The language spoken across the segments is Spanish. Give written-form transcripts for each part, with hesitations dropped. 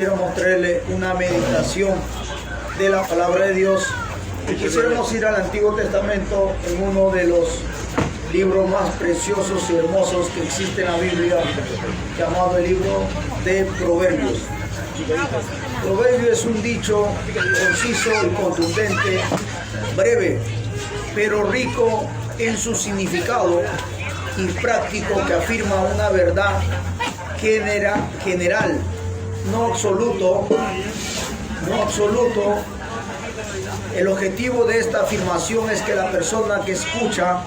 Quiero mostrarle una meditación de la palabra de Dios y quisiéramos ir al Antiguo Testamento en uno de los libros más preciosos y hermosos que existe en la Biblia, llamado el libro de Proverbios. Proverbio es un dicho conciso y contundente, breve, pero rico en su significado y práctico, que afirma una verdad general, no absoluto. El objetivo de esta afirmación es que la persona que escucha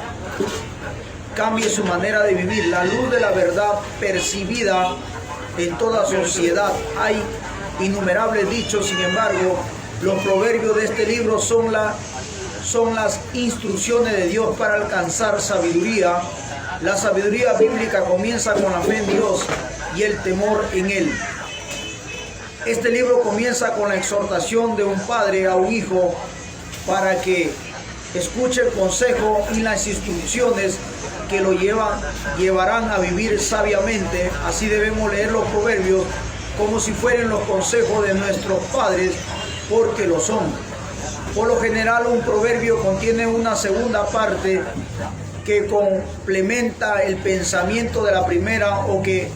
cambie su manera de vivir. La luz de la verdad percibida en toda sociedad. Hay innumerables dichos, sin embargo, los proverbios de este libro son las instrucciones de Dios para alcanzar sabiduría. La sabiduría bíblica comienza con la fe en Dios y el temor en Él. Este libro comienza con la exhortación de un padre a un hijo para que escuche el consejo y las instrucciones que lo llevarán a vivir sabiamente. Así debemos leer los proverbios como si fueran los consejos de nuestros padres, porque lo son. Por lo general, un proverbio contiene una segunda parte que complementa el pensamiento de la primera, o que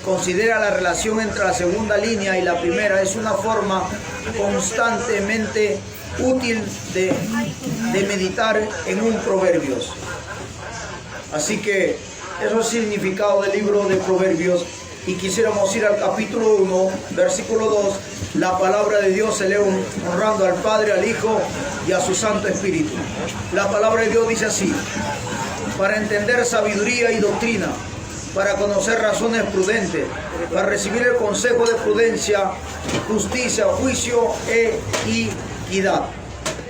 considera la relación entre la segunda línea y la primera. Es una forma constantemente útil de meditar en un proverbios. Así que eso es el significado del libro de Proverbios. Y quisiéramos ir al capítulo 1, versículo 2. La palabra de Dios se lee honrando al Padre, al Hijo y a su Santo Espíritu. La palabra de Dios dice así: para entender sabiduría y doctrina, para conocer razones prudentes, para recibir el consejo de prudencia, justicia, juicio e equidad.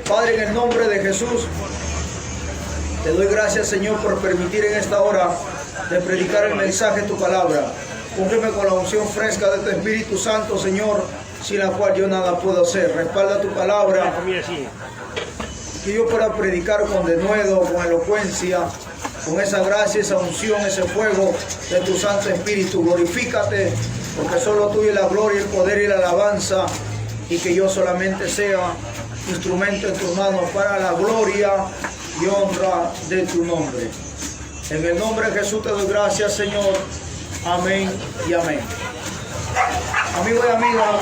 Padre, en el nombre de Jesús, te doy gracias, Señor, por permitir en esta hora de predicar el mensaje de tu palabra. Cúmpleme con la unción fresca de tu Espíritu Santo, Señor, sin la cual yo nada puedo hacer. Respalda tu palabra, que yo pueda predicar con denuedo, con elocuencia, con esa gracia, esa unción, ese fuego de tu Santo Espíritu. Glorifícate, porque solo tuyo es la gloria, el poder y la alabanza, y que yo solamente sea instrumento en tus manos para la gloria y honra de tu nombre. En el nombre de Jesús te doy gracias, Señor. Amén y amén. Amigos y amigas,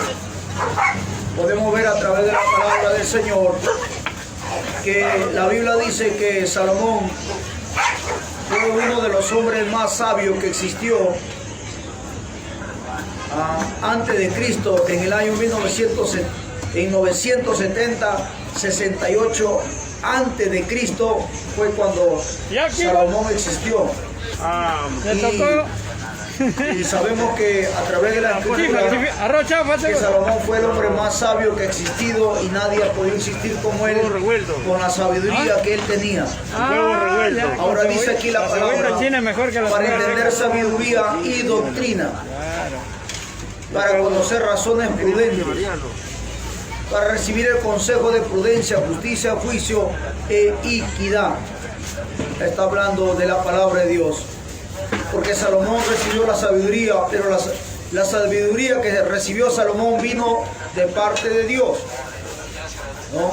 podemos ver a través de la palabra del Señor que la Biblia dice que Salomón fue uno de los hombres más sabios que existió antes de Cristo. En el año 968 antes de Cristo fue cuando Salomón existió. Y sabemos que a través de la escritura que Salomón fue el hombre más sabio que ha existido, y nadie ha podido existir como él, con la sabiduría que él tenía. Ahora dice aquí la palabra: para entender sabiduría y doctrina, para conocer razones prudentes, para recibir el consejo de prudencia, justicia, juicio e equidad. Está hablando de la palabra de Dios, porque Salomón recibió la sabiduría, pero la sabiduría que recibió Salomón vino de parte de Dios, ¿no?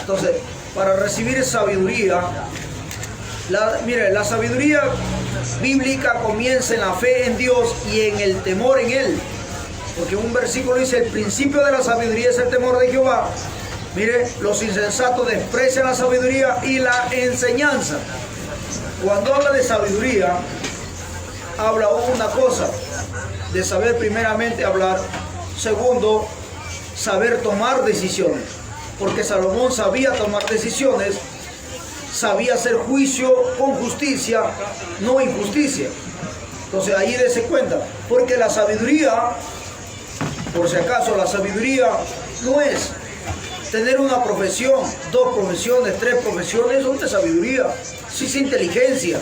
Entonces, para recibir sabiduría, la sabiduría bíblica comienza en la fe en Dios y en el temor en Él. Porque un versículo dice: el principio de la sabiduría es el temor de Jehová. Mire, los insensatos desprecian la sabiduría y la enseñanza. Cuando habla de sabiduría, habla una cosa, de saber primeramente hablar. Segundo, saber tomar decisiones. Porque Salomón sabía tomar decisiones, sabía hacer juicio con justicia, no injusticia. Entonces ahí dése cuenta, porque la sabiduría, por si acaso, la sabiduría no es tener una profesión, 2 profesiones, 3 profesiones. Eso no es sabiduría. Sí es inteligencia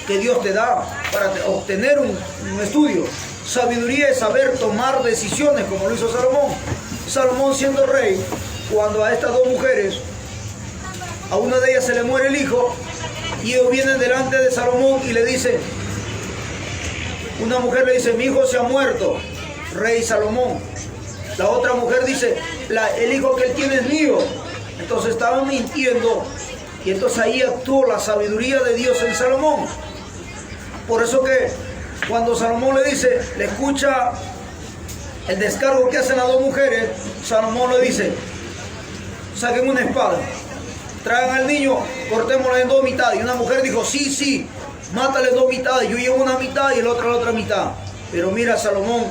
que Dios te da para obtener un estudio. Sabiduría es saber tomar decisiones, como lo hizo Salomón. Salomón, siendo rey, cuando a estas 2 mujeres, a una de ellas se le muere el hijo, y ellos vienen delante de Salomón y le dicen: Una mujer le dice, mi hijo se ha muerto, rey Salomón. La otra mujer dice, el hijo que él tiene es mío. Entonces estaban mintiendo. Y entonces ahí actuó la sabiduría de Dios en Salomón. Por eso que cuando Salomón le dice, le escucha el descargo que hacen las dos mujeres, Salomón le dice, saquen una espada, traigan al niño, cortémoslo en dos mitades. Y una mujer dijo, sí, mátale en dos mitades, yo llevo una mitad y el otro la otra mitad. Pero mira, Salomón,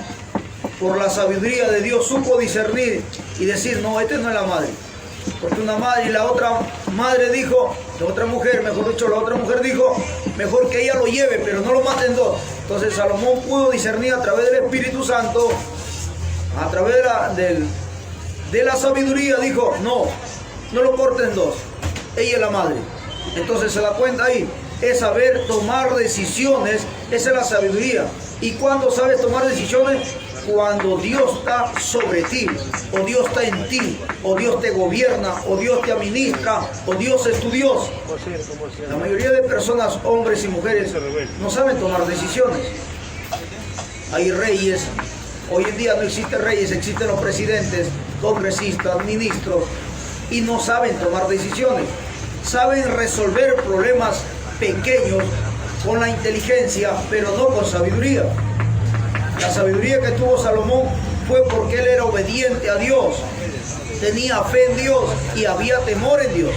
por la sabiduría de Dios, supo discernir y decir, no, esta no es la madre. Porque una madre y la otra madre dijo, la otra mujer dijo, mejor que ella lo lleve, pero no lo maten dos. Entonces Salomón pudo discernir a través del Espíritu Santo, a través de la sabiduría, dijo, no lo corten dos, ella es la madre. Entonces se da cuenta ahí, es saber tomar decisiones, esa es la sabiduría. ¿Y cuándo sabes tomar decisiones? Cuando Dios está sobre ti, o Dios está en ti, o Dios te gobierna, o Dios te administra, o Dios es tu Dios. La mayoría de personas, hombres y mujeres, no saben tomar decisiones. Hay reyes, hoy en día no existen reyes, existen los presidentes, congresistas, ministros, y no saben tomar decisiones. Saben resolver problemas pequeños con la inteligencia, pero no con sabiduría. La sabiduría que tuvo Salomón fue porque él era obediente a Dios, tenía fe en Dios y había temor en Dios.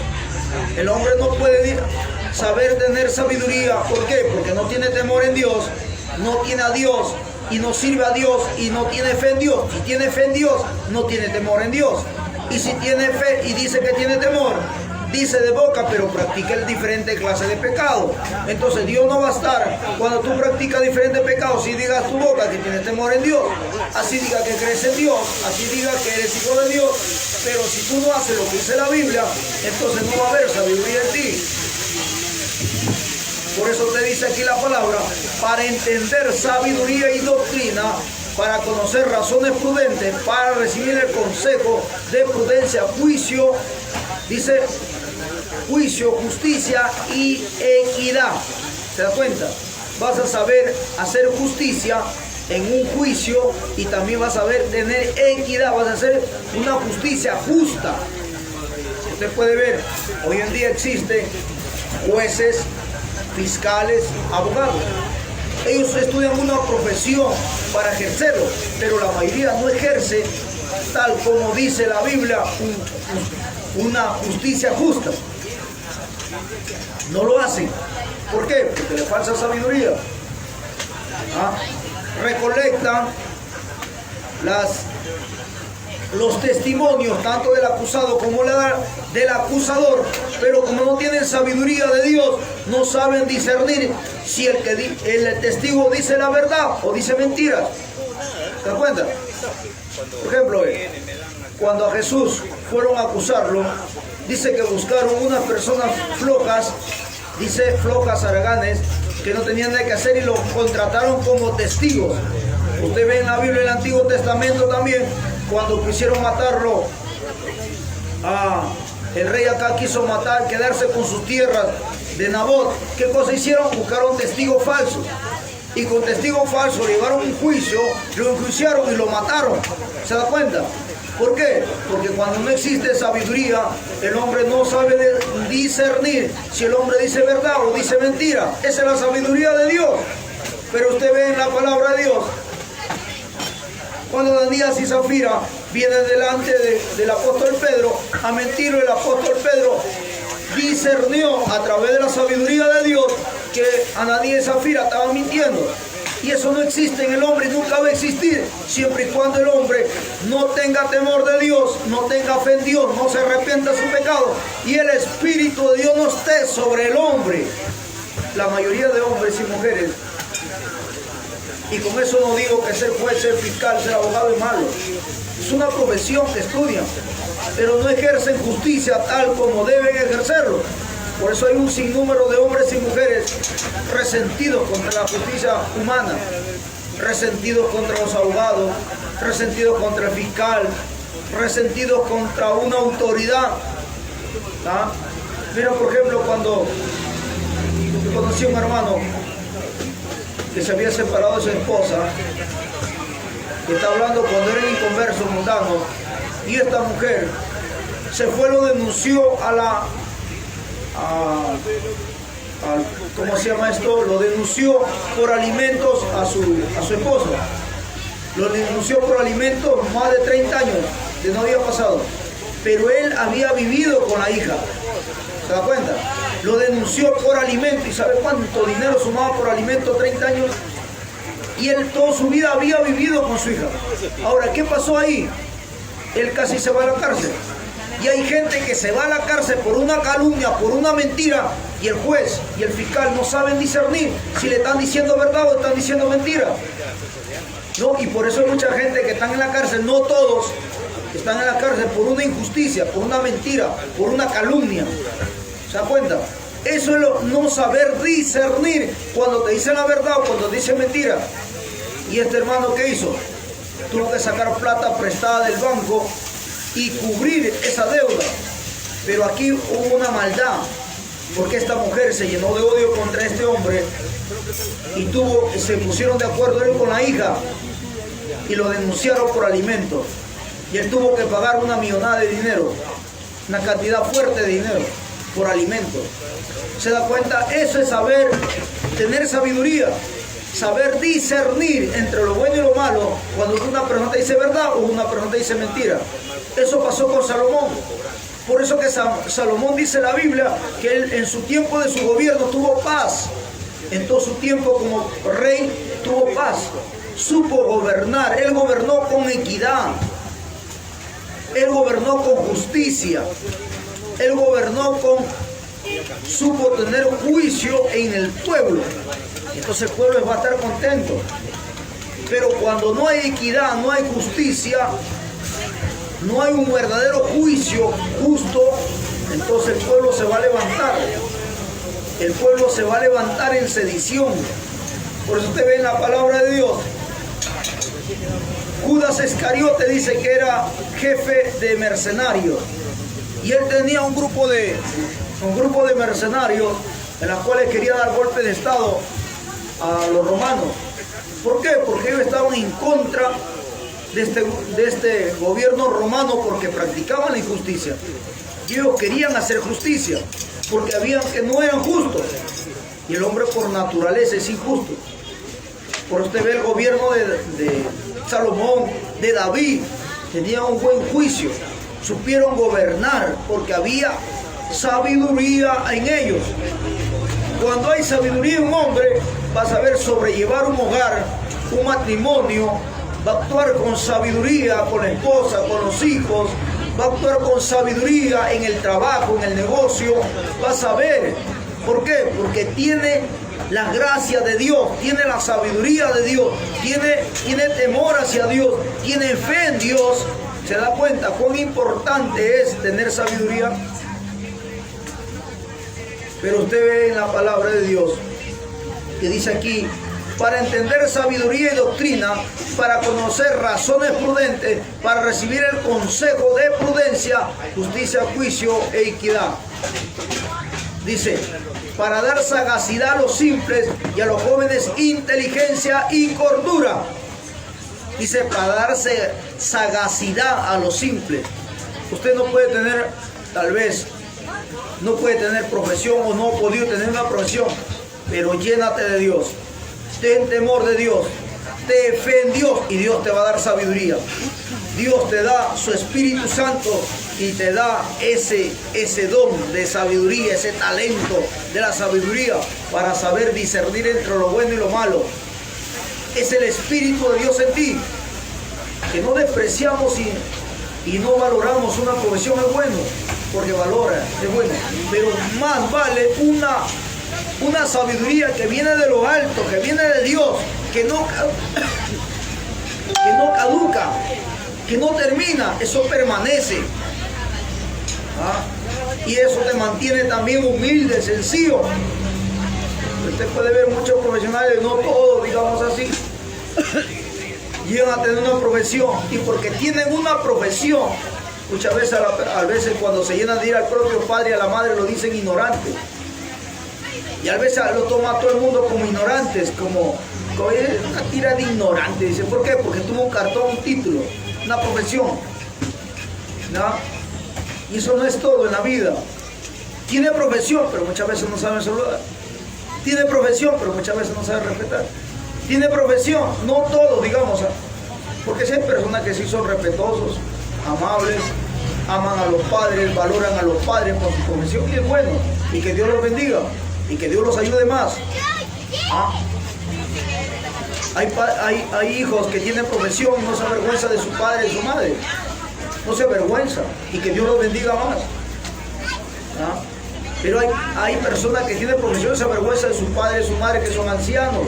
El hombre no puede saber tener sabiduría. ¿Por qué? Porque no tiene temor en Dios, no tiene a Dios y no sirve a Dios y no tiene fe en Dios. Si tiene fe en Dios, no tiene temor en Dios. Y si tiene fe y dice que tiene temor, dice de boca, pero practica diferentes clases de pecado. Entonces Dios no va a estar cuando tú practicas diferentes pecados. Si digas tu boca que tienes temor en Dios, así diga que crees en Dios, así diga que eres hijo de Dios, pero si tú no haces lo que dice la Biblia, entonces no va a haber sabiduría en ti. Por eso te dice aquí la palabra, para entender sabiduría y doctrina, para conocer razones prudentes, para recibir el consejo de prudencia, juicio, dice, juicio, justicia y equidad. ¿Se da cuenta? Vas a saber hacer justicia en un juicio y también vas a saber tener equidad, vas a hacer una justicia justa. Usted puede ver, hoy en día existen jueces, fiscales, abogados. Ellos estudian una profesión para ejercerlo, pero la mayoría no ejerce tal como dice la Biblia, una justicia justa. No lo hacen. ¿Por qué? Porque le falta sabiduría. Recolectan los testimonios tanto del acusado como del acusador, pero como no tienen sabiduría de Dios, no saben discernir si el testigo dice la verdad o dice mentiras. ¿Se dan cuenta? Por ejemplo, cuando a Jesús fueron a acusarlo, dice que buscaron unas personas flojas, dice flojas, haraganes, que no tenían nada que hacer y lo contrataron como testigos. Usted ve en la Biblia, en el Antiguo Testamento también, cuando quisieron matarlo, el rey acá quiso quedarse con sus tierras de Nabot. ¿Qué cosa hicieron? Buscaron testigos falsos. Y con testigos falsos le llevaron un juicio, lo enjuiciaron y lo mataron. ¿Se da cuenta? ¿Por qué? Porque cuando no existe sabiduría, el hombre no sabe discernir si el hombre dice verdad o dice mentira. Esa es la sabiduría de Dios. Pero usted ve en la palabra de Dios, cuando Ananías y Zafira vienen delante del apóstol Pedro a mentir, el apóstol Pedro discernió a través de la sabiduría de Dios que Ananías y Zafira estaban mintiendo. Y eso no existe en el hombre y nunca va a existir, siempre y cuando el hombre no tenga temor de Dios, no tenga fe en Dios, no se arrepienta de su pecado y el Espíritu de Dios no esté sobre el hombre. La mayoría de hombres y mujeres, y con eso no digo que ser juez, ser fiscal, ser abogado es malo, es una profesión que estudian, pero no ejercen justicia tal como deben ejercerlo. Por eso hay un sinnúmero de hombres y mujeres resentidos contra la justicia humana, resentidos contra los abogados, resentidos contra el fiscal, resentidos contra una autoridad. Mira, por ejemplo, cuando conocí a un hermano que se había separado de su esposa, que está hablando cuando eran inconversos mundanos, y esta mujer se fue, lo denunció a la, ¿cómo se llama esto? Lo denunció por alimentos a su esposo. Lo denunció por alimentos más de 30 años, que no había pasado. Pero él había vivido con la hija. ¿Se da cuenta? Lo denunció por alimento. ¿Y sabe cuánto dinero sumaba por alimento? 30 años. Y él toda su vida había vivido con su hija. Ahora, ¿qué pasó ahí? Él casi se va a la cárcel. Y hay gente que se va a la cárcel por una calumnia, por una mentira, y el juez y el fiscal no saben discernir si le están diciendo verdad o están diciendo mentira. No, y por eso hay mucha gente que están en la cárcel, no todos están en la cárcel por una injusticia, por una mentira, por una calumnia. ¿Se da cuenta? Eso es lo no saber discernir cuando te dicen la verdad o cuando te dicen mentira. Y este hermano, ¿qué hizo? Tuvo que sacar plata prestada del banco y cubrir esa deuda. Pero aquí hubo una maldad, porque esta mujer se llenó de odio contra este hombre y se pusieron de acuerdo él con la hija y lo denunciaron por alimentos. Y él tuvo que pagar una millonada de dinero, una cantidad fuerte de dinero por alimentos. ¿Se da cuenta? Eso es saber, tener sabiduría, saber discernir entre lo bueno y lo malo cuando una persona te dice verdad o una persona te dice mentira. Eso pasó con Salomón. Por eso que Salomón dice en la Biblia que él en su tiempo de su gobierno tuvo paz. En todo su tiempo como rey tuvo paz. Supo gobernar. Él gobernó con equidad. Él gobernó con justicia. Él gobernó supo tener juicio en el pueblo. Entonces el pueblo va a estar contento. Pero cuando no hay equidad, no hay justicia, no hay un verdadero juicio justo, entonces el pueblo se va a levantar. El pueblo se va a levantar en sedición. Por eso usted ve en la palabra de Dios. Judas Iscariote dice que era jefe de mercenarios. Y él tenía un grupo de mercenarios en los cuales quería dar golpe de estado a los romanos. ¿Por qué? Porque ellos estaban en contra de este gobierno romano porque practicaban la injusticia. Y ellos querían hacer justicia porque habían que no eran justos. Y el hombre por naturaleza es injusto. Por usted ve el gobierno de Salomón, de David, tenían un buen juicio. Supieron gobernar porque había sabiduría en ellos. Cuando hay sabiduría en un hombre, va a saber sobrellevar un hogar, un matrimonio, va a actuar con sabiduría con la esposa, con los hijos, va a actuar con sabiduría en el trabajo, en el negocio, va a saber. ¿Por qué? Porque tiene la gracia de Dios, tiene la sabiduría de Dios, tiene temor hacia Dios, tiene fe en Dios. ¿Se da cuenta cuán importante es tener sabiduría? Pero usted ve en la palabra de Dios que dice aquí, para entender sabiduría y doctrina, para conocer razones prudentes, para recibir el consejo de prudencia, justicia, juicio e equidad. Dice, para dar sagacidad a los simples y a los jóvenes inteligencia y cordura. Dice, para darse sagacidad a los simples. Usted no puede tener, tal vez, no puede tener profesión o no ha podido tener una profesión, pero llénate de Dios. Ten temor de Dios. Ten fe en Dios y Dios te va a dar sabiduría. Dios te da su Espíritu Santo y te da ese don de sabiduría, ese talento de la sabiduría para saber discernir entre lo bueno y lo malo. Es el Espíritu de Dios en ti, que no despreciamos y no valoramos una profesión. Es bueno, porque valora, es bueno, pero más vale una sabiduría que viene de lo alto, que viene de Dios, que no caduca, que no termina, eso permanece. Y eso te mantiene también humilde, sencillo. Usted puede ver muchos profesionales, no todos, digamos así, llegan a tener una profesión, y porque tienen una profesión, muchas veces, a veces cuando se llenan de ir al propio padre y a la madre lo dicen ignorante. Y a veces lo toma todo el mundo como ignorantes, como una tira de ignorante. Dice, ¿por qué? Porque tuvo un cartón, un título, una profesión, ¿no? Y eso no es todo en la vida. Tiene profesión, pero muchas veces no sabe saludar. Tiene profesión, pero muchas veces no sabe respetar. Tiene profesión, no todos, digamos, porque si hay personas que sí son respetuosos, amables, aman a los padres, valoran a los padres por su profesión, y es bueno, y que Dios los bendiga, y que Dios los ayude más. ¿Ah? Hay hijos que tienen profesión y no se avergüenza de su padre y su madre, no se avergüenza, y que Dios los bendiga más. ¿Ah? Pero hay personas que tienen profesión y se avergüenza de su padre y su madre, que son ancianos,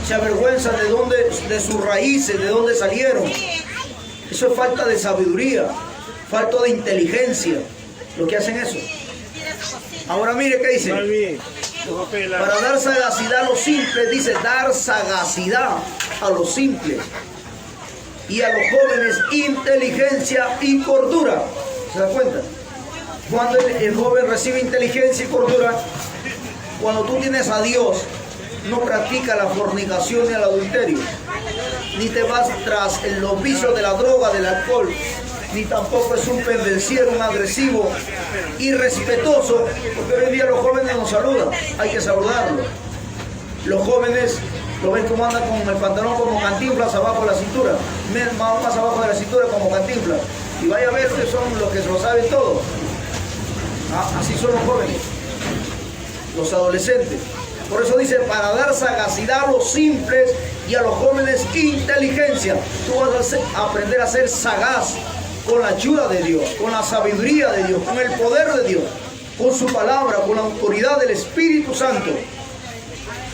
se avergüenza de sus raíces, de dónde salieron. Eso es falta de sabiduría, falta de inteligencia, lo que hacen eso. Ahora mire qué dice. Para dar sagacidad a los simples, dice, dar sagacidad a los simples. Y a los jóvenes, inteligencia y cordura. ¿Se da cuenta? Cuando el joven recibe inteligencia y cordura, cuando tú tienes a Dios, no practica la fornicación ni el adulterio, ni te vas tras los vicios de la droga, del alcohol, ni tampoco es un pendenciero, un agresivo, irrespetuoso, porque hoy en día los jóvenes nos saludan, hay que saludarlos. Los jóvenes lo ven como andan con el pantalón como Cantinflas abajo de la cintura, más abajo de la cintura como Cantinflas, y vaya a ver que son los que se lo saben todo. Así son los jóvenes, los adolescentes. Por eso dice, para dar sagacidad a los simples y a los jóvenes inteligencia. Tú vas a aprender a ser sagaz con la ayuda de Dios, con la sabiduría de Dios, con el poder de Dios, con su palabra, con la autoridad del Espíritu Santo.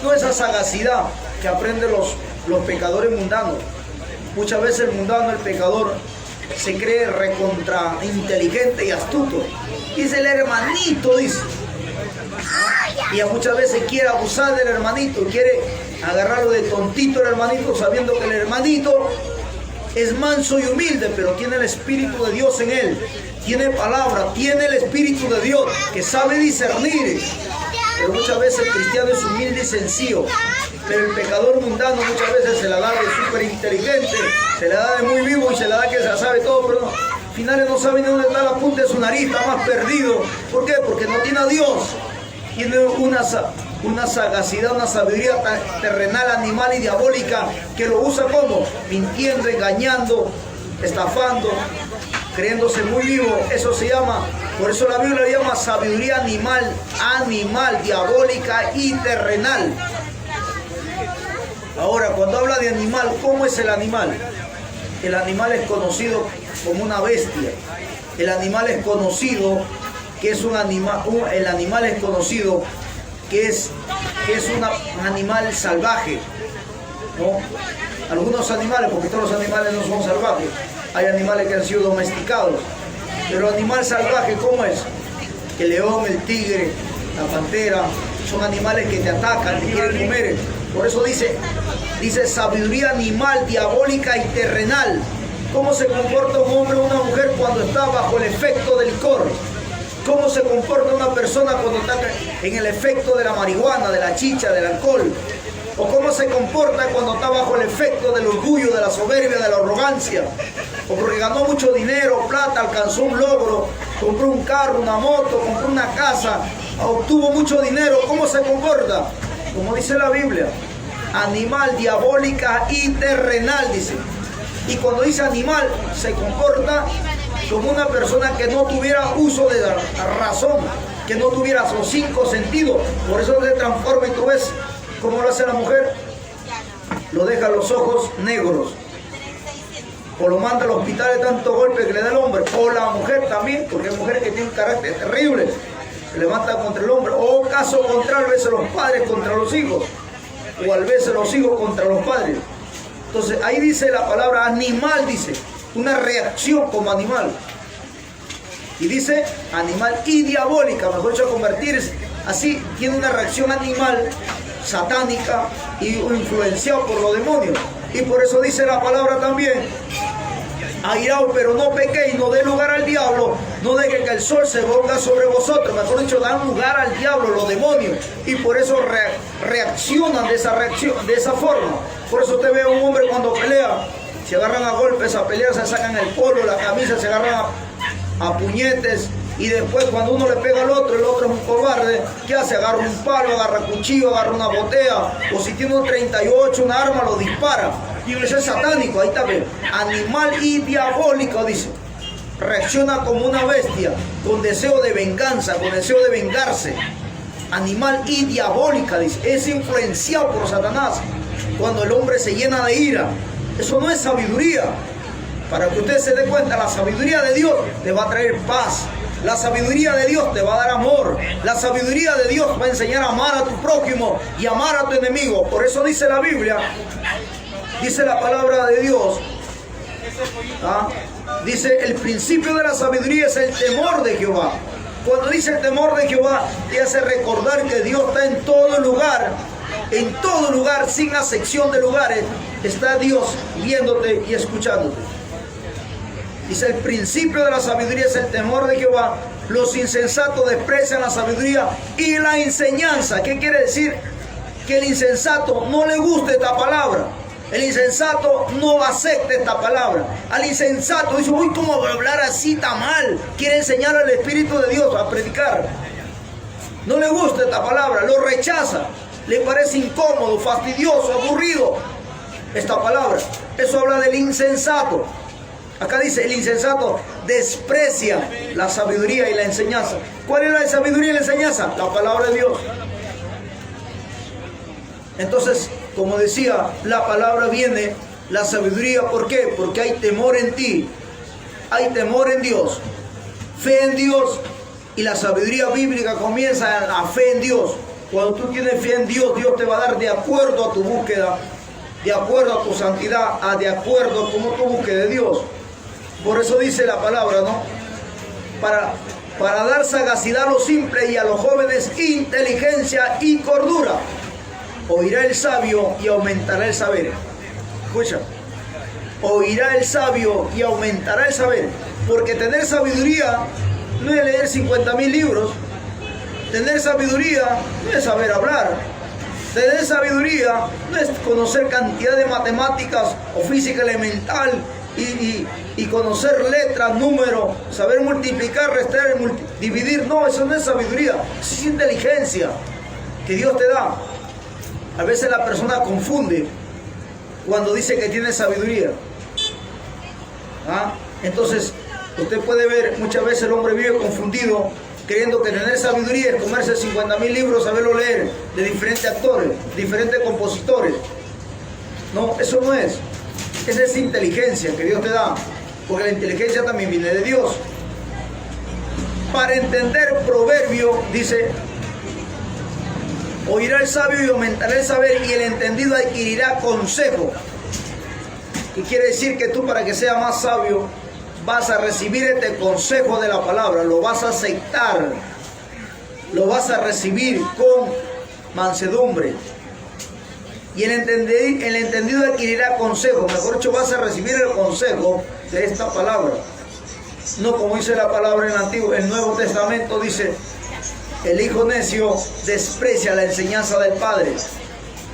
No esa sagacidad que aprenden los pecadores mundanos. Muchas veces el mundano, el pecador, se cree recontra inteligente y astuto. Dice el hermanito, dice. Y muchas veces quiere abusar del hermanito, quiere agarrarlo de tontito el hermanito, sabiendo que el hermanito es manso y humilde, pero tiene el Espíritu de Dios en él, tiene palabra, tiene el Espíritu de Dios, que sabe discernir. Pero muchas veces el cristiano es humilde y sencillo, pero el pecador mundano muchas veces se la da de súper inteligente, se la da de muy vivo y se la da que se la sabe todo, pero no, al final no sabe ni dónde está la punta de su nariz, está más perdido. ¿Por qué? Porque no tiene a Dios. Tiene una sagacidad, una sabiduría terrenal, animal y diabólica, que lo usa como mintiendo, engañando, estafando, creyéndose muy vivo. Eso se llama, por eso la Biblia le llama sabiduría animal, diabólica y terrenal. Ahora, cuando habla de animal, ¿cómo es el animal? El animal es conocido como una bestia. El animal es conocido que es un animal, el animal es conocido que es un animal salvaje, ¿no? Algunos animales, porque todos los animales no son salvajes, hay animales que han sido domesticados, pero el animal salvaje, ¿cómo es? El león, el tigre, la pantera, son animales que te atacan, te quieren comer. Por eso dice sabiduría animal, diabólica y terrenal. ¿Cómo se comporta un hombre o una mujer cuando está bajo el efecto del licor? ¿Cómo se comporta una persona cuando está en el efecto de la marihuana, de la chicha, del alcohol? ¿O cómo se comporta cuando está bajo el efecto del orgullo, de la soberbia, de la arrogancia? O porque ganó mucho dinero, plata, alcanzó un logro, compró un carro, una moto, compró una casa, obtuvo mucho dinero. ¿Cómo se comporta? Como dice la Biblia, animal, diabólica y terrenal, dice. Y cuando dice animal, se comporta como una persona que no tuviera uso de la razón, que no tuviera sus 5 sentidos. Por eso se transforma y tú ves cómo lo hace la mujer. Lo deja los ojos negros. O lo manda al hospital de tanto golpe que le da el hombre. O la mujer también, porque hay mujeres que tienen un carácter terrible. Se levantan contra el hombre. O caso contrario, a veces los padres contra los hijos. O a veces los hijos contra los padres. Entonces ahí dice la palabra animal, dice. Una reacción como animal. Y dice animal y diabólica, mejor dicho, convertirse. Así tiene una reacción animal, satánica y influenciado por los demonios. Y por eso dice la palabra también airaos, pero no pequéis, no dé lugar al diablo, no deje que el sol se ponga sobre vosotros. Mejor dicho, dan lugar al diablo, los demonios, y por eso reaccionan de esa forma. Por eso usted ve a un hombre cuando pelea, se agarran a golpes, a pelear, se sacan el polo, la camisa, se agarran a puñetes, y después cuando uno le pega al otro, el otro es un cobarde, ¿qué hace? Agarra un palo, agarra cuchillo, agarra una botella, o si tiene un 38, una arma, lo dispara. Y eso es satánico, ahí está bien. Animal y diabólico, dice. Reacciona como una bestia, con deseo de venganza, con deseo de vengarse. Animal y diabólica, dice. Es influenciado por Satanás. Cuando el hombre se llena de ira, eso no es sabiduría. Para que usted se dé cuenta, la sabiduría de Dios te va a traer paz. La sabiduría de Dios te va a dar amor. La sabiduría de Dios va a enseñar a amar a tu prójimo y amar a tu enemigo. Por eso dice la Biblia, dice la palabra de Dios, dice, el principio de la sabiduría es el temor de Jehová. Cuando dice el temor de Jehová, te hace recordar que Dios está en todo lugar, sin acepción de lugares, está Dios viéndote y escuchándote. Dice, el principio de la sabiduría es el temor de Jehová. Los insensatos desprecian la sabiduría y la enseñanza. ¿Qué quiere decir? Que el insensato no le gusta esta palabra. El insensato no acepta esta palabra. Al insensato dice, uy, ¿cómo hablar así tan mal? Quiere enseñar al Espíritu de Dios a predicar. No le gusta esta palabra, lo rechaza. Le parece incómodo, fastidioso, aburrido esta palabra. Eso habla del insensato. Acá dice, el insensato desprecia la sabiduría y la enseñanza. ¿Cuál es la sabiduría y la enseñanza? La palabra de Dios. Entonces, como decía, la palabra viene, la sabiduría, ¿por qué? Porque hay temor en ti, hay temor en Dios, fe en Dios, y la sabiduría bíblica comienza a la fe en Dios. Cuando tú tienes fe en Dios, Dios te va a dar de acuerdo a tu búsqueda, de acuerdo a tu santidad, de acuerdo a cómo tú busques de Dios. Por eso dice la palabra, ¿no? Para dar sagacidad a los simples y a los jóvenes inteligencia y cordura. Oirá el sabio y aumentará el saber. Escucha. Oirá el sabio y aumentará el saber. Porque tener sabiduría no es leer 50.000 libros. Tener sabiduría no es saber hablar. Tener sabiduría no es conocer cantidad de matemáticas o física elemental y conocer letras, números, saber multiplicar, restar, dividir. No, eso no es sabiduría, eso es inteligencia que Dios te da. A veces la persona confunde cuando dice que tiene sabiduría. Entonces, usted puede ver, muchas veces el hombre vive confundido, creyendo que tener sabiduría es comerse 50.000 libros, saberlo leer, de diferentes actores, diferentes compositores. No, eso no es. Esa es inteligencia que Dios te da, porque la inteligencia también viene de Dios. Para entender proverbio, dice, oirá el sabio y aumentará el saber, y el entendido adquirirá consejo. Y quiere decir que tú, para que seas más sabio, vas a recibir este consejo de la palabra, lo vas a aceptar, lo vas a recibir con mansedumbre. Y el entendido adquirirá consejo, mejor dicho, vas a recibir el consejo de esta palabra. No como dice la palabra en el Nuevo Testamento, dice, el hijo necio desprecia la enseñanza del padre.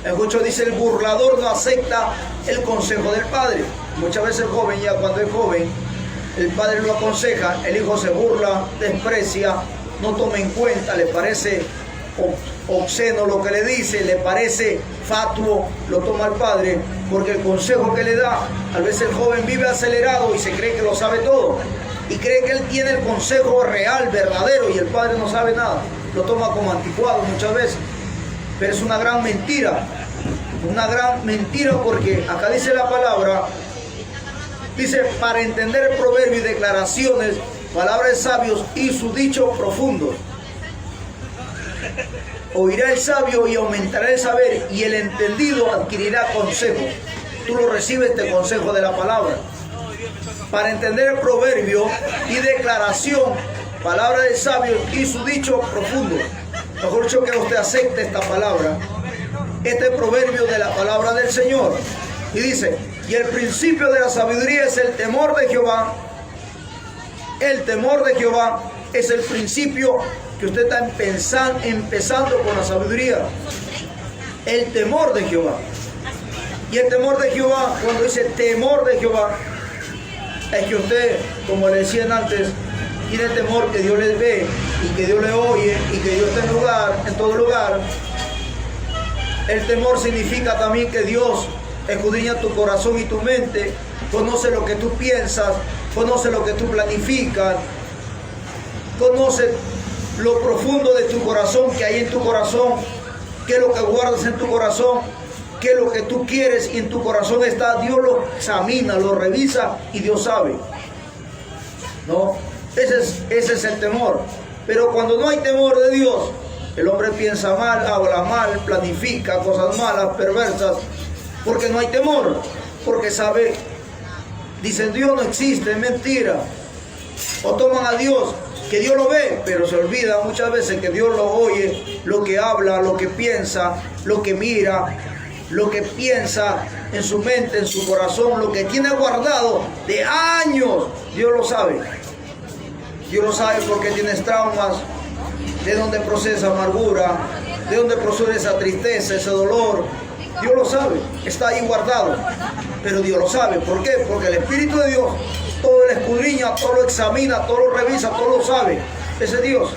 Escucho, dice, el burlador no acepta el consejo del padre. Muchas veces el joven, ya cuando es joven, el padre lo aconseja, el hijo se burla, desprecia, no toma en cuenta, le parece obsceno lo que le dice, le parece fatuo, lo toma el padre, porque el consejo que le da, a veces el joven vive acelerado y se cree que lo sabe todo, y cree que él tiene el consejo real, verdadero, y el padre no sabe nada, lo toma como anticuado muchas veces, pero es una gran mentira, porque acá dice la palabra, dice, para entender el proverbio y declaraciones, palabras de sabios y sus dichos profundos. Oirá el sabio y aumentará el saber, y el entendido adquirirá consejo. Tú lo recibes, este consejo de la palabra. Para entender el proverbio y declaración, palabra de sabios y su dicho profundo. Mejor dicho, que usted acepte esta palabra, este proverbio de la palabra del Señor. Y dice, Y el principio de la sabiduría es el temor de Jehová. El temor de Jehová es el principio que usted está empezando con la sabiduría. El temor de Jehová. Y el temor de Jehová, cuando dice temor de Jehová, es que usted, como le decían antes, tiene temor que Dios le ve y que Dios le oye y que Dios está en todo lugar. El temor significa también que Dios escudriña tu corazón y tu mente, conoce lo que tú piensas, conoce lo que tú planificas, conoce lo profundo de tu corazón, que hay en tu corazón, qué es lo que guardas en tu corazón, qué es lo que tú quieres y en tu corazón está. Dios lo examina, lo revisa y Dios sabe. ¿No? Ese es el temor. Pero cuando no hay temor de Dios, el hombre piensa mal, habla mal, planifica cosas malas, perversas, porque no hay temor, porque sabe, dicen Dios no existe, es mentira. O toman a Dios, que Dios lo ve, pero se olvida muchas veces que Dios lo oye, lo que habla, lo que piensa, lo que mira, lo que piensa en su mente, en su corazón, lo que tiene guardado de años. Dios lo sabe. Dios lo sabe porque tienes traumas, de dónde procede esa amargura, de dónde procede esa tristeza, ese dolor. Dios lo sabe, está ahí guardado. Pero Dios lo sabe. ¿Por qué? Porque el Espíritu de Dios todo lo escudriña, todo lo examina, todo lo revisa, todo lo sabe. Ese Dios.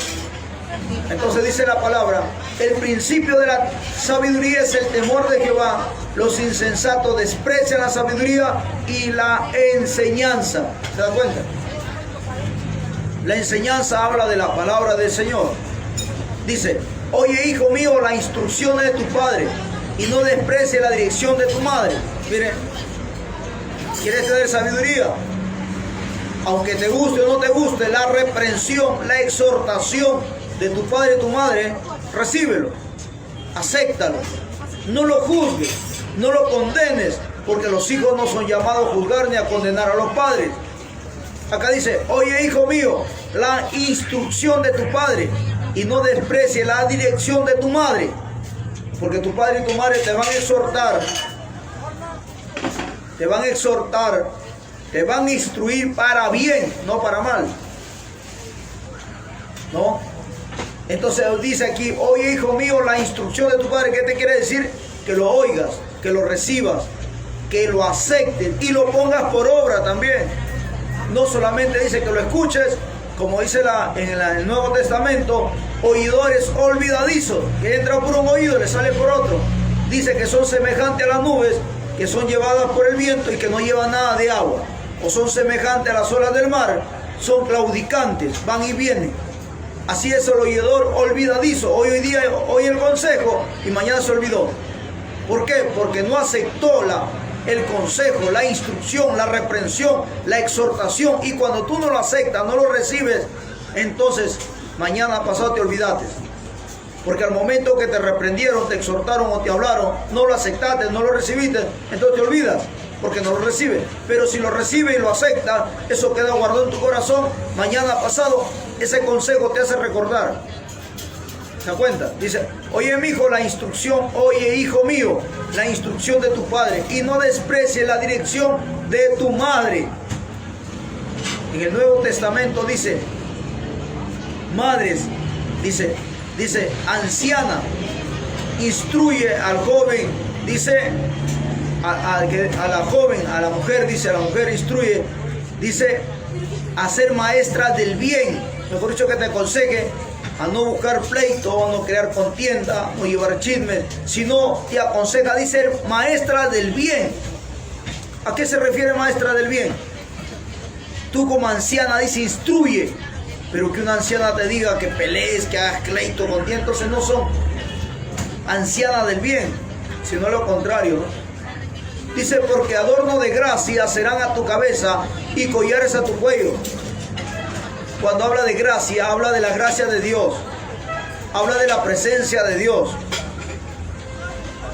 Entonces dice la palabra, el principio de la sabiduría es el temor de Jehová. Los insensatos desprecian la sabiduría y la enseñanza. ¿Se da cuenta? La enseñanza habla de la palabra del Señor. Dice, oye hijo mío, las instrucciones de tu padre y no desprecie la dirección de tu madre. Miren, ¿quieres tener sabiduría? Aunque te guste o no te guste, la reprensión, la exhortación de tu padre y tu madre, recíbelo, acéptalo, no lo juzgues, no lo condenes, porque los hijos no son llamados a juzgar ni a condenar a los padres. Acá dice, oye hijo mío, la instrucción de tu padre y no desprecie la dirección de tu madre, porque tu padre y tu madre te van a exhortar, te van a instruir para bien, no para mal. ¿No? Entonces dice aquí, oye hijo mío, la instrucción de tu padre. ¿Qué te quiere decir? Que lo oigas, que lo recibas, que lo aceptes y lo pongas por obra también. No solamente dice que lo escuches, como dice en el Nuevo Testamento, oidores olvidadizos, que entra por un oído y le sale por otro. Dice que son semejantes a las nubes, que son llevadas por el viento y que no llevan nada de agua. O son semejantes a las olas del mar, son claudicantes, van y vienen. Así es el oidor olvidadizo. Hoy día oye el consejo y mañana se olvidó. ¿Por qué? Porque no aceptó el consejo, la instrucción, la reprensión, la exhortación. Y cuando tú no lo aceptas, no lo recibes, entonces mañana pasado te olvidaste. Porque al momento que te reprendieron, te exhortaron o te hablaron, no lo aceptaste, no lo recibiste, entonces te olvidas, porque no lo recibes. Pero si lo recibes y lo aceptas, eso queda guardado en tu corazón. Mañana pasado, ese consejo te hace recordar. ¿Se da cuenta? Dice, oye mi hijo, la instrucción, oye hijo mío, la instrucción de tu padre y no desprecies la dirección de tu madre. En el Nuevo Testamento dice, madres, dice anciana, instruye al joven, dice a la joven, a la mujer, dice a la mujer instruye, dice a ser maestra del bien. Mejor dicho, que te aconseje a no buscar pleito, a no crear contienda, no llevar chismes, sino te aconseja, dice, maestra del bien. ¿A qué se refiere maestra del bien? Tú como anciana, dice, instruye, pero que una anciana te diga que pelees, que hagas pleito, contienda, entonces no son ancianas del bien, sino lo contrario, ¿no? Dice, porque adorno de gracia serán a tu cabeza y collares a tu cuello. Cuando habla de gracia, habla de la gracia de Dios, habla de la presencia de Dios.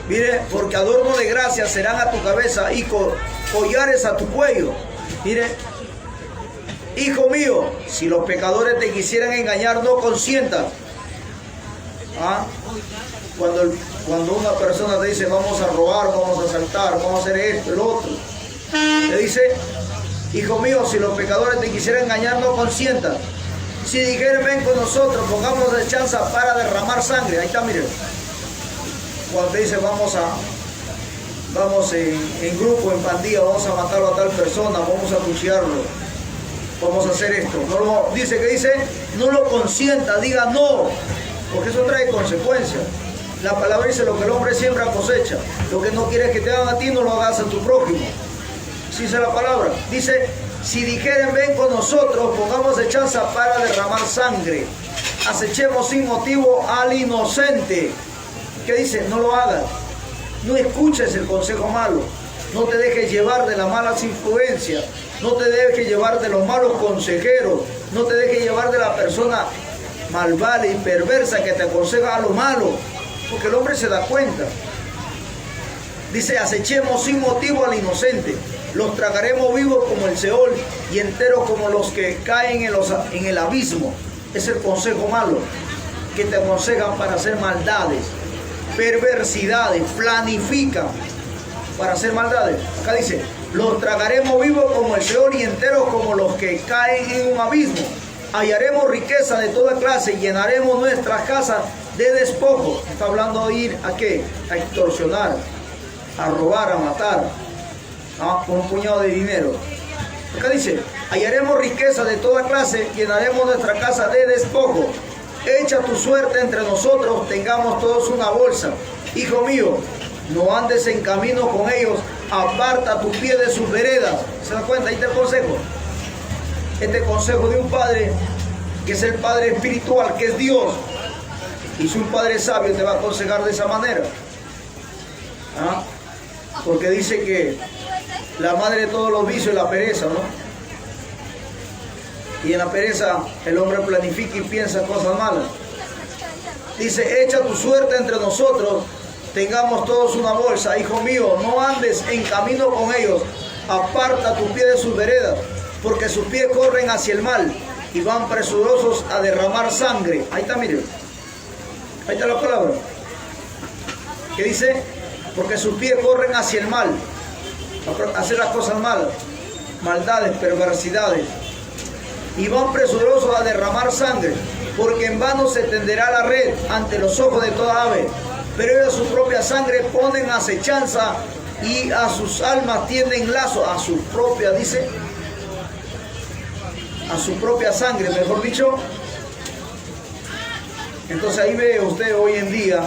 Mire, porque adorno de gracia serán a tu cabeza y collares a tu cuello. Mire, hijo mío, si los pecadores te quisieran engañar, no consientas. Cuando una persona te dice, vamos a robar, vamos a asaltar, vamos a hacer esto, el otro, Le dice, hijo mío, si los pecadores te quisieran engañar, no consientas. Si dijeren, ven con nosotros, pongamos de chanza para derramar sangre. Ahí está, miren. Cuando te dice, vamos en grupo, en pandilla, vamos a matarlo a tal persona, vamos a cuchillarlo, vamos a hacer esto. Dice, no lo consienta, diga no, porque eso trae consecuencias. La palabra dice, lo que el hombre siembra cosecha. Lo que no quieres que te hagan a ti, no lo hagas a tu prójimo. Así dice la palabra. Dice, si dijeren, ven con nosotros, pongamos de chanza para derramar sangre. Acechemos sin motivo al inocente. ¿Qué dice? No lo hagas. No escuches el consejo malo. No te dejes llevar de las malas influencias. No te dejes llevar de los malos consejeros. No te dejes llevar de la persona malvada y perversa que te aconseja a lo malo. Porque el hombre se da cuenta. Dice, acechemos sin motivo al inocente. Los tragaremos vivos como el Seol y enteros como los que caen en el abismo. Es el consejo malo que te aconsejan para hacer maldades, perversidades, planifican para hacer maldades. Acá dice, los tragaremos vivos como el Seol y enteros como los que caen en un abismo. Hallaremos riqueza de toda clase y llenaremos nuestras casas de despojo. Está hablando de ir a qué? A extorsionar, a robar, a matar, con un puñado de dinero. Acá dice, hallaremos riqueza de toda clase, llenaremos nuestra casa de despojo. Echa tu suerte entre nosotros, tengamos todos una bolsa. Hijo mío, no andes en camino con ellos, aparta tu pie de sus veredas. ¿Se da cuenta? Ahí está el consejo. Este consejo de un padre, que es el Padre espiritual, que es Dios. Y si un padre sabio te va a aconsejar de esa manera. Porque dice que la madre de todos los vicios es la pereza, ¿no? Y en la pereza el hombre planifica y piensa cosas malas. Dice, echa tu suerte entre nosotros, tengamos todos una bolsa. Hijo mío, no andes en camino con ellos, aparta tu pie de sus veredas, porque sus pies corren hacia el mal y van presurosos a derramar sangre. Ahí está, miren. Ahí está la palabra. ¿Qué dice? Porque sus pies corren hacia el mal, a hacer las cosas malas, maldades, perversidades. Y van presurosos a derramar sangre, porque en vano se tenderá la red ante los ojos de toda ave. Pero ellos su propia sangre ponen acechanza y a sus almas tienden lazo. A su propia, dice, a su propia sangre, mejor dicho. Entonces ahí ve usted hoy en día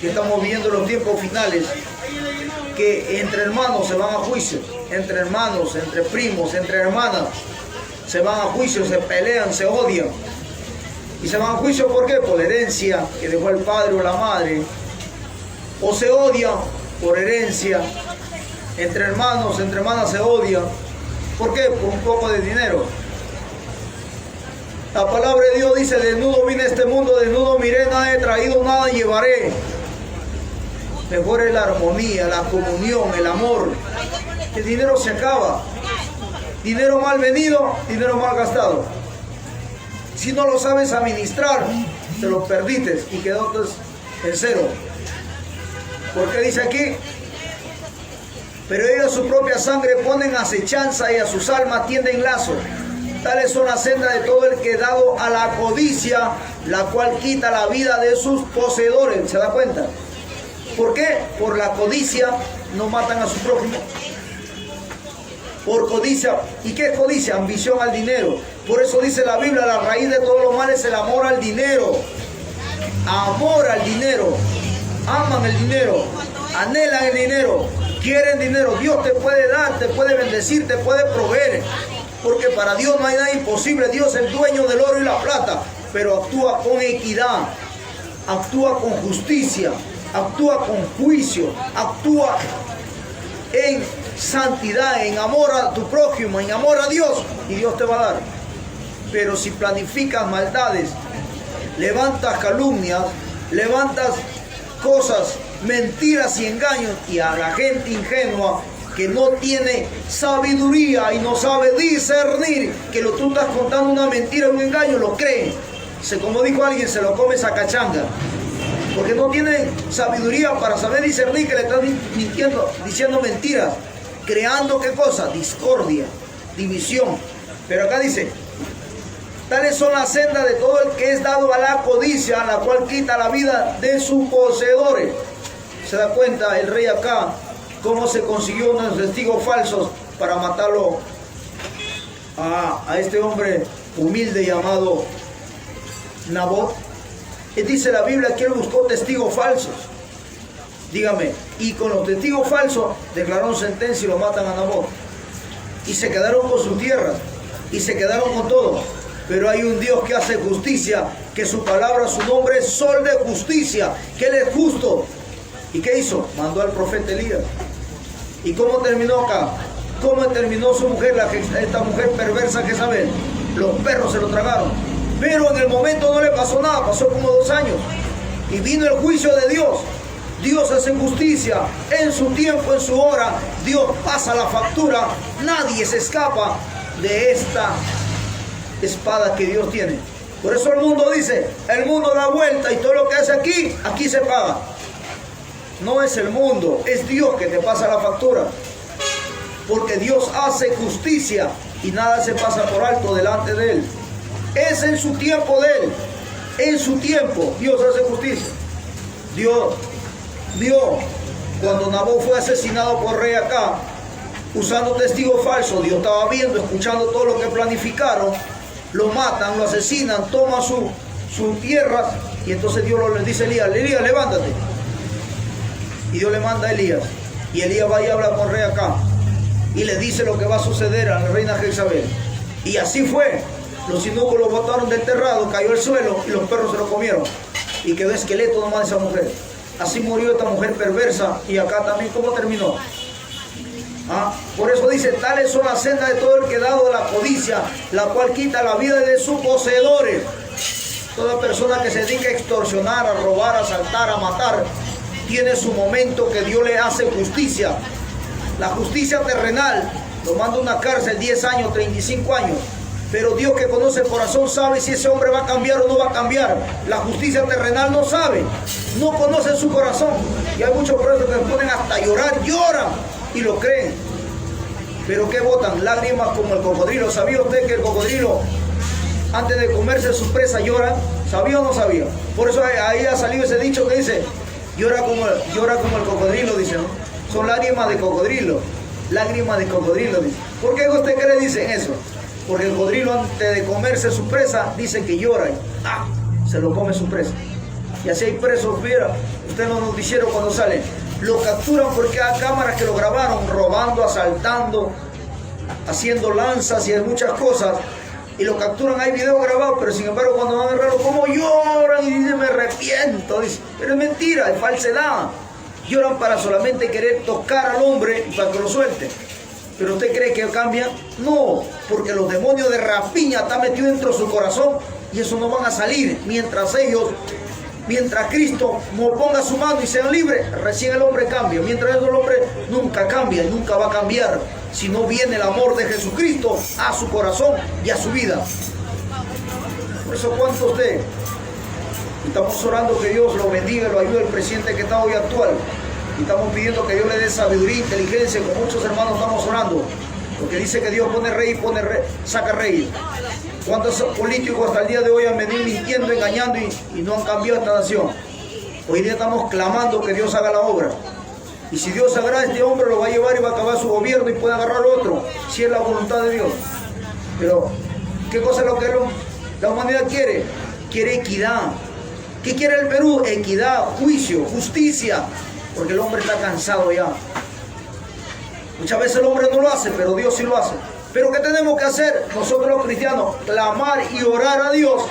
que estamos viviendo los tiempos finales, que entre hermanos se van a juicio, entre hermanos, entre primos, entre hermanas, se van a juicio, se pelean, se odian. Y se van a juicio, ¿por qué? Por herencia que dejó el padre o la madre. O se odian por herencia. Entre hermanos, entre hermanas se odian. ¿Por qué? Por un poco de dinero. La palabra de Dios dice, desnudo vine a este mundo, desnudo miré, nada he traído, nada llevaré. Mejor es la armonía, la comunión, el amor. El dinero se acaba. Dinero mal venido, dinero mal gastado. Si no lo sabes administrar, te lo perdiste y quedó en cero. ¿Por qué dice aquí? Pero ellos su propia sangre ponen acechanza y a sus almas tienden lazo. Tales son las sendas de todo el que dado a la codicia, la cual quita la vida de sus poseedores. ¿Se da cuenta? ¿Por qué? Por la codicia no matan a su prójimo. Por codicia. ¿Y qué es codicia? Ambición al dinero. Por eso dice la Biblia, la raíz de todos los males es el amor al dinero. Amor al dinero. Aman el dinero. Anhelan el dinero. Quieren dinero. Dios te puede dar, te puede bendecir, te puede proveer. Porque para Dios no hay nada imposible. Dios es el dueño del oro y la plata. Pero actúa con equidad. Actúa con justicia. Actúa con juicio. Actúa en santidad, en amor a tu prójimo, en amor a Dios, y Dios te va a dar. Pero si planificas maldades, levantas calumnias, levantas cosas, mentiras y engaños, y a la gente ingenua que no tiene sabiduría y no sabe discernir, que tú estás contando una mentira, un engaño, lo creen. Como dijo alguien, se lo come esa cachanga. Porque no tienen sabiduría para saber discernir que le están mintiendo, diciendo mentiras. creando ¿qué cosa? Discordia, división. Pero acá dice, tales son las sendas de todo el que es dado a la codicia, la cual quita la vida de sus poseedores. Se da cuenta el rey acá cómo se consiguió unos testigos falsos para matarlo a este hombre humilde llamado Nabot. Y dice la Biblia que él buscó testigos falsos. Dígame, y con los testigos falsos declararon sentencia y lo matan a Nabot. Y se quedaron con sus tierras, y se quedaron con todo. Pero hay un Dios que hace justicia, que su palabra, su nombre es sol de justicia, que Él es justo. ¿Y qué hizo? Mandó al profeta Elías. ¿Y cómo terminó acá? ¿Cómo terminó su mujer, esta mujer perversa que saben? Los perros se lo tragaron. Pero en el momento no le pasó nada, pasó como 2 años. Y vino el juicio de Dios. Dios hace justicia en su tiempo, en su hora. Dios pasa la factura. Nadie se escapa de esta espada que Dios tiene. Por eso el mundo dice, el mundo da vuelta y todo lo que hace aquí, aquí se paga. No es el mundo, es Dios que te pasa la factura. Porque Dios hace justicia y nada se pasa por alto delante de Él. Es en su tiempo de Él. En su tiempo Dios hace justicia. Dios vio cuando Nabot fue asesinado por rey acá, usando testigos falsos. Dios estaba viendo, escuchando todo lo que planificaron. Lo matan, lo asesinan, toman sus tierras. Y entonces Dios le dice a Elías, Elías, levántate. Y Dios le manda a Elías. Y Elías va y habla con rey acá. Y le dice lo que va a suceder a la reina Jezabel. Y así fue. Los eunucos lo botaron del terrado, cayó al suelo y los perros se lo comieron. Y quedó esqueleto nomás de esa mujer. Así murió esta mujer perversa. Y acá también, ¿cómo terminó? Por eso dice, tales son las sendas de todo el que dado de la codicia, la cual quita la vida de sus poseedores. Toda persona que se dedica a extorsionar, a robar, a asaltar, a matar, tiene su momento que Dios le hace justicia. La justicia terrenal lo manda a una cárcel 10 años, 35 años. Pero Dios que conoce el corazón sabe si ese hombre va a cambiar o no va a cambiar. La justicia terrenal no sabe, no conoce su corazón. Y hay muchos presos que se ponen hasta a llorar, lloran y lo creen. Pero ¿qué botan? Lágrimas como el cocodrilo. ¿Sabía usted que el cocodrilo, antes de comerse su presa, llora? ¿Sabía o no sabía? Por eso ahí ha salido ese dicho que dice, llora como el cocodrilo, dice, ¿no? Son lágrimas de cocodrilo. Lágrimas de cocodrilo, dice. ¿Por qué usted cree dicen eso? Porque el cocodrilo antes de comerse su presa, dice que llora y se lo come su presa. Y así hay presos, mira, usted no nos dijeron cuando salen. Lo capturan porque hay cámaras que lo grabaron, robando, asaltando, haciendo lanzas y muchas cosas. Y lo capturan, hay videos grabados, pero sin embargo cuando van a agarrarlo, ¿cómo lloran? Y dicen, me arrepiento. Dice, pero es mentira, es falsedad. Lloran para solamente querer tocar al hombre y para que lo suelte. ¿Pero usted cree que cambia? No, porque los demonios de rapiña están metidos dentro de su corazón y eso no van a salir mientras Cristo no ponga su mano y sean libres, recién el hombre cambia. Mientras eso el hombre nunca cambia y nunca va a cambiar si no viene el amor de Jesucristo a su corazón y a su vida. Por eso, ¿cuánto usted? Estamos orando que Dios lo bendiga y lo ayude, el presidente que está hoy actual. Y estamos pidiendo que Dios le dé sabiduría e inteligencia. Con muchos hermanos estamos orando. Porque dice que Dios pone rey y saca rey. ¿Cuántos políticos hasta el día de hoy han venido mintiendo, engañando y no han cambiado esta nación? Hoy día estamos clamando que Dios haga la obra. Y si Dios agarra a este hombre, lo va a llevar y va a acabar su gobierno y puede agarrar otro, si es la voluntad de Dios. Pero, ¿qué cosa es lo que la humanidad quiere? Quiere equidad. ¿Qué quiere el Perú? Equidad, juicio, justicia. Porque el hombre está cansado ya. Muchas veces el hombre no lo hace, pero Dios sí lo hace. Pero ¿qué tenemos que hacer? Nosotros los cristianos, clamar y orar a Dios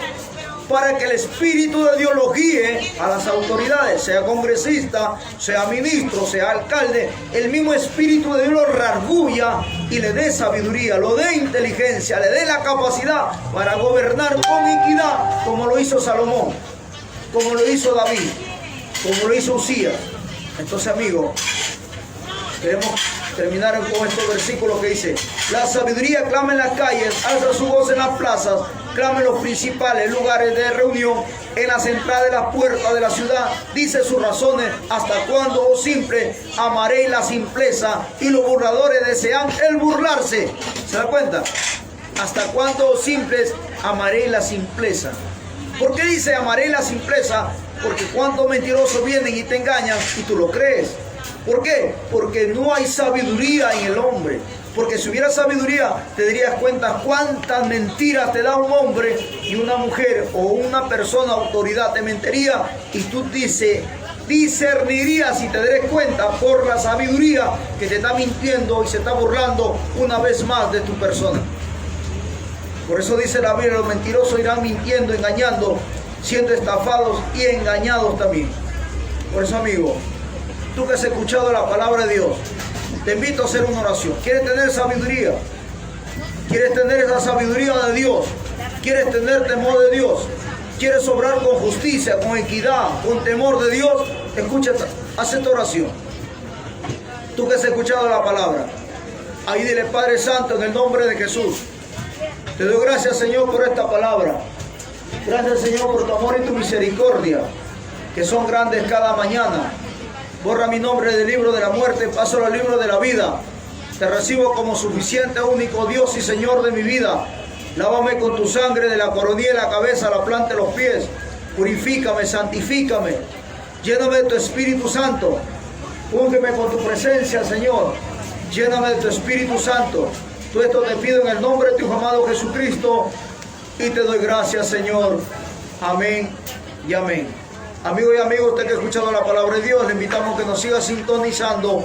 para que el Espíritu de Dios lo guíe a las autoridades, sea congresista, sea ministro, sea alcalde. El mismo Espíritu de Dios lo redarguya y le dé sabiduría, lo dé inteligencia, le dé la capacidad para gobernar con equidad, como lo hizo Salomón, como lo hizo David, como lo hizo Usías. Entonces, amigos, queremos terminar con estos versículos que dice: la sabiduría clama en las calles, alza su voz en las plazas, clama en los principales lugares de reunión, en las entradas de las puertas de la ciudad, dice sus razones. ¿Hasta cuándo, oh simple, amaréis la simpleza? Y los burladores desean el burlarse. ¿Se da cuenta? ¿Hasta cuándo, oh simples, amaréis la simpleza? ¿Por qué dice amaréis la simpleza? Porque cuántos mentirosos vienen y te engañan y tú lo crees. ¿Por qué? Porque no hay sabiduría en el hombre. Porque si hubiera sabiduría, te darías cuenta cuántas mentiras te da un hombre y una mujer o una persona, autoridad, te mentiría, y tú discernirías y te darías cuenta por la sabiduría que te está mintiendo y se está burlando una vez más de tu persona. Por eso dice la Biblia, los mentirosos irán mintiendo, engañando, siendo estafados y engañados también. Por eso, amigo, tú que has escuchado la palabra de Dios, te invito a hacer una oración. ¿Quieres tener sabiduría? ¿Quieres tener esa sabiduría de Dios? ¿Quieres tener temor de Dios? ¿Quieres obrar con justicia, con equidad, con temor de Dios? Escucha, haz esta oración. Tú que has escuchado la palabra, ahí dile: Padre Santo, en el nombre de Jesús, te doy gracias, Señor, por esta palabra. Gracias, Señor, por tu amor y tu misericordia, que son grandes cada mañana. Borra mi nombre del libro de la muerte, paso al libro de la vida. Te recibo como suficiente, único Dios y Señor de mi vida. Lávame con tu sangre de la coronilla de la cabeza a la planta de los pies. Purifícame, santifícame. Lléname de tu Espíritu Santo. Úngeme con tu presencia, Señor. Lléname de tu Espíritu Santo. Todo esto te pido en el nombre de tu amado Jesucristo y te doy gracias, Señor. Amén y amén. Amigo y amigo, usted que ha escuchado la palabra de Dios, le invitamos a que nos siga sintonizando